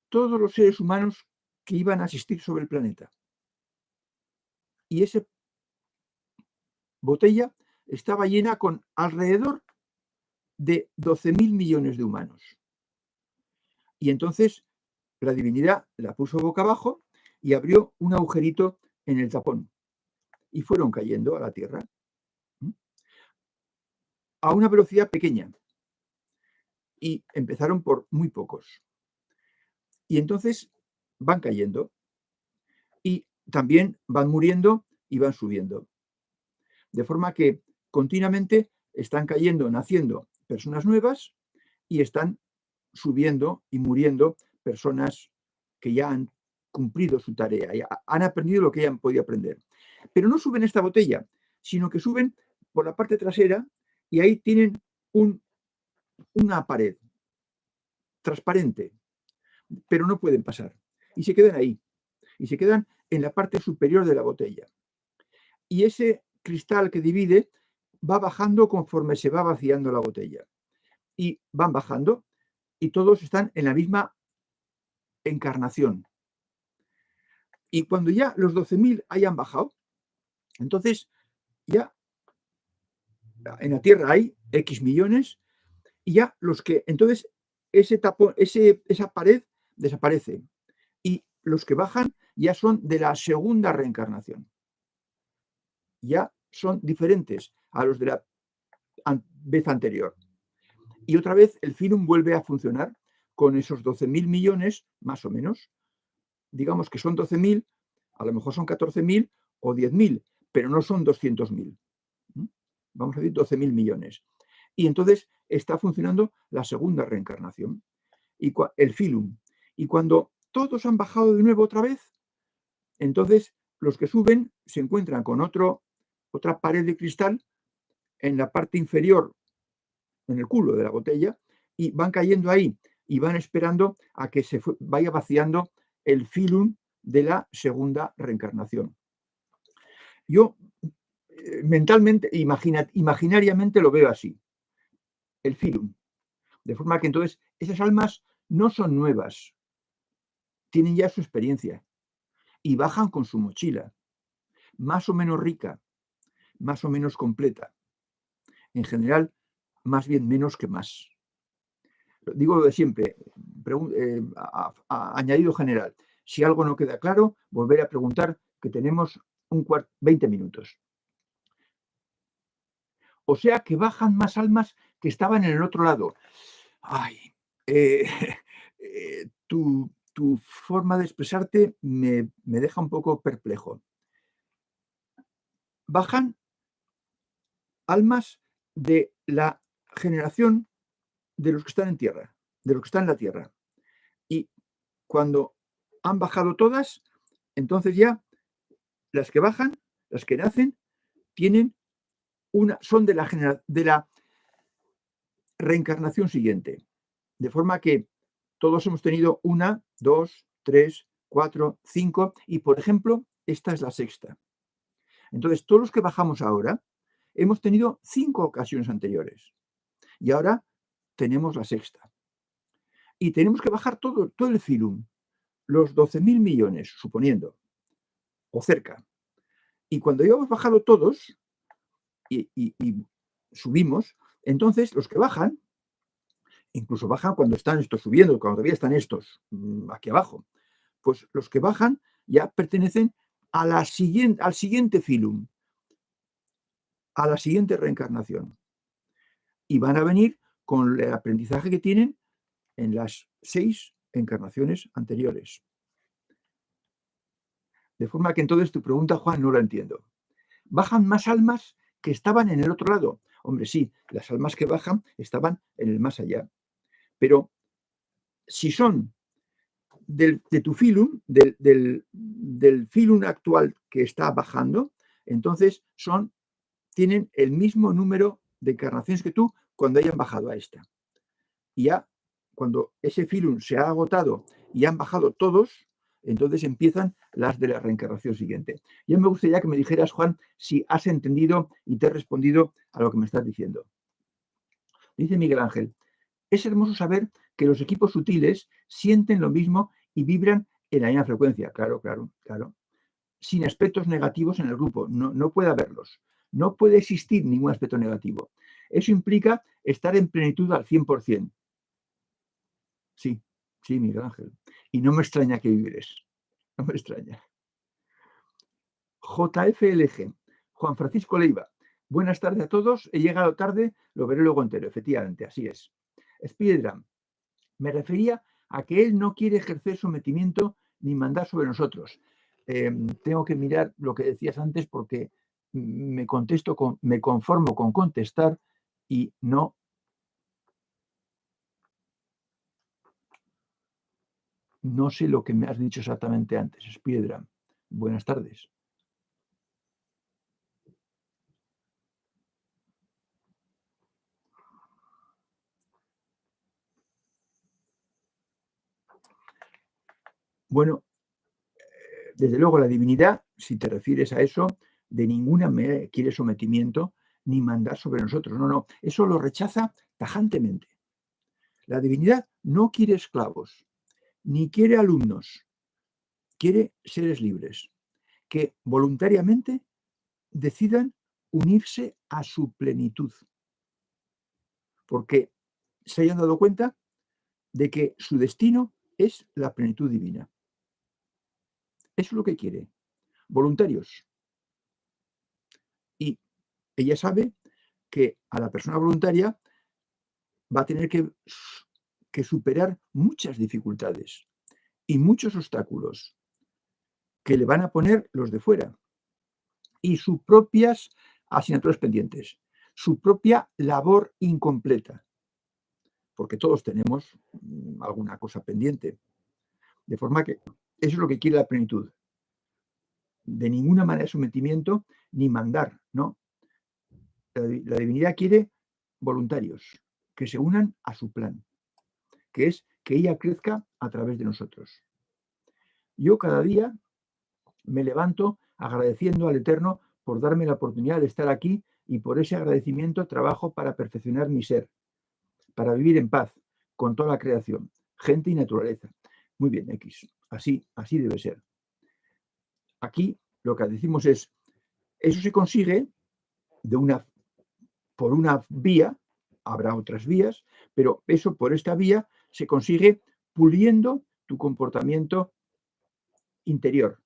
Speaker 1: todos los seres humanos que iban a existir sobre el planeta. Y esa botella estaba llena con alrededor de 12.000 millones de humanos. Y entonces la divinidad la puso boca abajo y abrió un agujerito en el tapón. Y fueron cayendo a la Tierra a una velocidad pequeña. Y empezaron por muy pocos. Y entonces van cayendo. Y también van muriendo y van subiendo. De forma que continuamente están cayendo, naciendo personas nuevas y están subiendo y muriendo personas que ya han cumplido su tarea, ya han aprendido lo que hayan podido aprender. Pero no suben esta botella, sino que suben por la parte trasera y ahí tienen una pared transparente, pero no pueden pasar. Y se quedan ahí. Y se quedan en la parte superior de la botella. Y ese cristal que divide va bajando conforme se va vaciando la botella. Y van bajando y todos están en la misma encarnación. Y cuando ya los 12.000 hayan bajado, entonces ya en la Tierra hay X millones y ya los que, entonces ese tapón, esa pared desaparece y los que bajan ya son de la segunda reencarnación. Ya son diferentes a los de la vez anterior. Y otra vez el filum vuelve a funcionar con esos 12.000 millones, más o menos. Digamos que son 12.000, a lo mejor son 14.000 o 10.000, pero no son 200.000. Vamos a decir 12.000 millones. Y entonces está funcionando la segunda reencarnación, y el filum. Y cuando todos han bajado de nuevo otra vez, entonces los que suben se encuentran con otra pared de cristal en la parte inferior, en el culo de la botella, y van cayendo ahí y van esperando a que se vaya vaciando el filum de la segunda reencarnación. Yo mentalmente, imaginariamente lo veo así, el filum. De forma que entonces esas almas no son nuevas, tienen ya su experiencia y bajan con su mochila, más o menos rica, más o menos completa. En general, más bien menos que más. Digo lo de siempre, añadido general. Si algo no queda claro, volver a preguntar, que tenemos 20 minutos. O sea que bajan más almas que estaban en el otro lado. Ay, tu forma de expresarte me deja un poco perplejo. Bajan almas de la generación de los que están en tierra, de los que están en la tierra. Y cuando han bajado todas, entonces ya las que bajan, las que nacen, son de la reencarnación siguiente. De forma que todos hemos tenido 1, 2, 3, 4, 5 y, por ejemplo, esta es la sexta. Entonces, todos los que bajamos ahora hemos tenido 5 ocasiones anteriores y ahora tenemos la sexta. Y tenemos que bajar todo el filum, los 12.000 millones, suponiendo, o cerca. Y cuando ya hemos bajado todos y subimos, entonces los que bajan, incluso bajan cuando están estos subiendo, cuando todavía están estos aquí abajo, pues los que bajan ya pertenecen al siguiente filum, a la siguiente reencarnación. Y van a venir con el aprendizaje que tienen en las 6 encarnaciones anteriores. De forma que entonces tu pregunta, Juan, no la entiendo. ¿Bajan más almas que estaban en el otro lado? Hombre, sí, las almas que bajan estaban en el más allá. Pero si son de tu filum, del filum actual que está bajando, entonces tienen el mismo número de encarnaciones que tú cuando hayan bajado a esta. Y ya cuando ese filum se ha agotado y han bajado todos, entonces empiezan las de la reencarnación siguiente. Yo me gustaría que me dijeras, Juan, si has entendido y te he respondido a lo que me estás diciendo. Dice Miguel Ángel, es hermoso saber que los equipos sutiles sienten lo mismo y vibran en la misma frecuencia. Claro. Sin aspectos negativos en el grupo. No puede haberlos. No puede existir ningún aspecto negativo. Eso implica estar en plenitud al 100%. Sí, Miguel Ángel. Y no me extraña que vibres. No me extraña. JFLG. Juan Francisco Leiva. Buenas tardes a todos. He llegado tarde, lo veré luego entero. Efectivamente, así es. Spiderman. Me refería a que él no quiere ejercer sometimiento ni mandar sobre nosotros. Tengo que mirar lo que decías antes porque me conformo con contestar y no sé lo que me has dicho exactamente antes. Spiderman. Buenas tardes. Bueno, desde luego la divinidad, si te refieres a eso, de ninguna manera quiere sometimiento ni mandar sobre nosotros. No, eso lo rechaza tajantemente. La divinidad no quiere esclavos, ni quiere alumnos, quiere seres libres, que voluntariamente decidan unirse a su plenitud, porque se hayan dado cuenta de que su destino es la plenitud divina. Eso es lo que quiere, voluntarios. Y ella sabe que a la persona voluntaria va a tener que superar muchas dificultades y muchos obstáculos que le van a poner los de fuera y sus propias asignaturas pendientes, su propia labor incompleta, porque todos tenemos alguna cosa pendiente. De forma que eso es lo que quiere la plenitud. De ninguna manera sometimiento ni mandar, ¿no? La divinidad quiere voluntarios que se unan a su plan, que es que ella crezca a través de nosotros. Yo cada día me levanto agradeciendo al Eterno por darme la oportunidad de estar aquí y por ese agradecimiento trabajo para perfeccionar mi ser, para vivir en paz con toda la creación, gente y naturaleza. Muy bien, X. Así debe ser. Aquí lo que decimos es, eso se consigue por una vía, habrá otras vías, pero eso por esta vía se consigue puliendo tu comportamiento interior,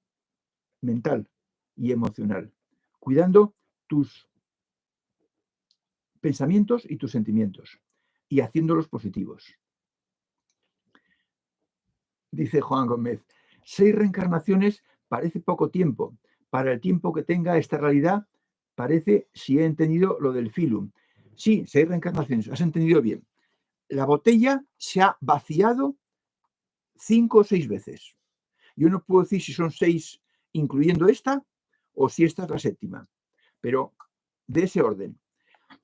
Speaker 1: mental y emocional, cuidando tus pensamientos y tus sentimientos y haciéndolos positivos. Dice Juan Gómez, 6 reencarnaciones parece poco tiempo. Para el tiempo que tenga esta realidad, parece, si he entendido lo del filum. Sí, 6 reencarnaciones, has entendido bien. La botella se ha vaciado 5 o 6 veces. Yo no puedo decir si son 6 incluyendo esta o si esta es la 7ª, pero de ese orden.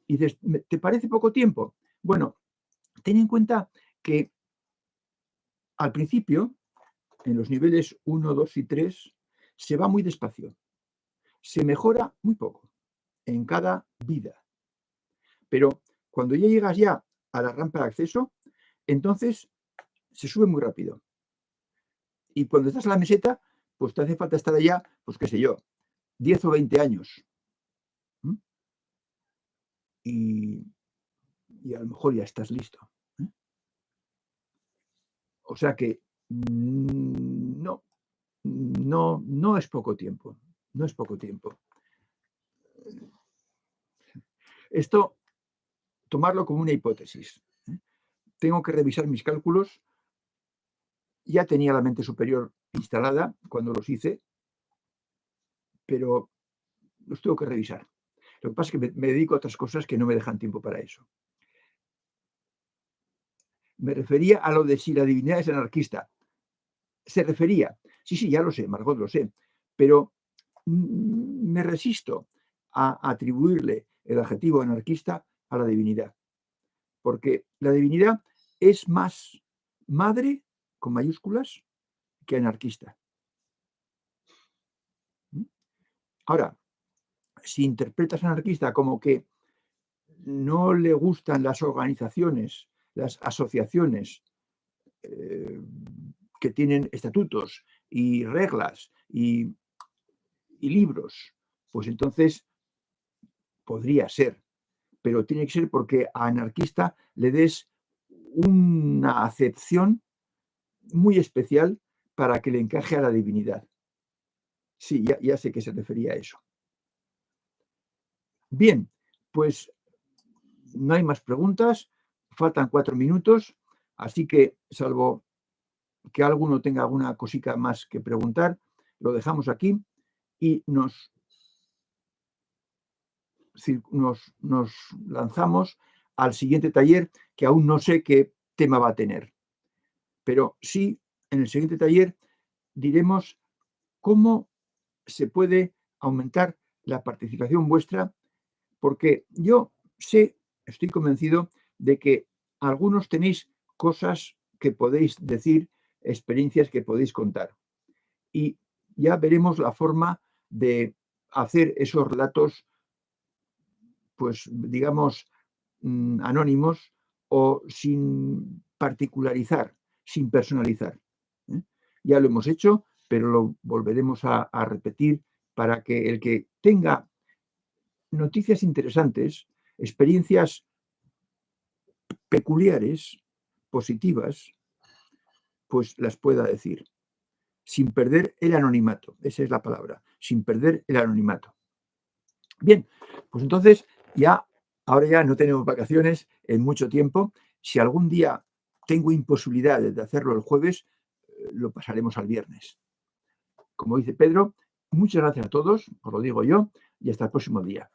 Speaker 1: Y dices, ¿te parece poco tiempo? Bueno, ten en cuenta que al principio, en los niveles 1, 2 y 3, se va muy despacio. Se mejora muy poco en cada vida. Pero cuando ya llegas ya a la rampa de acceso, entonces se sube muy rápido. Y cuando estás en la meseta, pues te hace falta estar allá, pues qué sé yo, 10 o 20 años. ¿Mm? Y a lo mejor ya estás listo. ¿Eh? O sea que no es poco tiempo. No es poco tiempo. Esto, tomarlo como una hipótesis. Tengo que revisar mis cálculos. Ya tenía la mente superior instalada cuando los hice, pero los tengo que revisar. Lo que pasa es que me dedico a otras cosas que no me dejan tiempo para eso. Me refería a lo de si la divinidad es anarquista. Se refería, sí, ya lo sé, Margot, lo sé, pero me resisto a atribuirle el adjetivo anarquista a la divinidad, porque la divinidad es más madre, con mayúsculas, que anarquista. Ahora, si interpretas anarquista como que no le gustan las organizaciones, las asociaciones que tienen estatutos y reglas y libros, pues entonces podría ser, pero tiene que ser porque a anarquista le des una acepción muy especial para que le encaje a la divinidad. Sí, ya sé que se refería a eso. Bien, pues no hay más preguntas, faltan 4 minutos, así que salvo que alguno tenga alguna cosita más que preguntar, lo dejamos aquí y nos lanzamos al siguiente taller, que aún no sé qué tema va a tener. Pero sí, en el siguiente taller diremos cómo se puede aumentar la participación vuestra, porque yo estoy convencido de que algunos tenéis cosas que podéis decir, experiencias que podéis contar. Y ya veremos la forma de hacer esos relatos, pues digamos, anónimos o sin particularizar, sin personalizar. ¿Eh? Ya lo hemos hecho, pero lo volveremos a repetir para que el que tenga noticias interesantes, experiencias peculiares, positivas, pues las pueda decir, sin perder el anonimato. Esa es la palabra, sin perder el anonimato. Bien, pues entonces ahora ya no tenemos vacaciones en mucho tiempo Si algún día tengo imposibilidad de hacerlo el jueves, lo pasaremos al viernes. Como dice Pedro, muchas gracias a todos, os lo digo yo, y hasta el próximo día.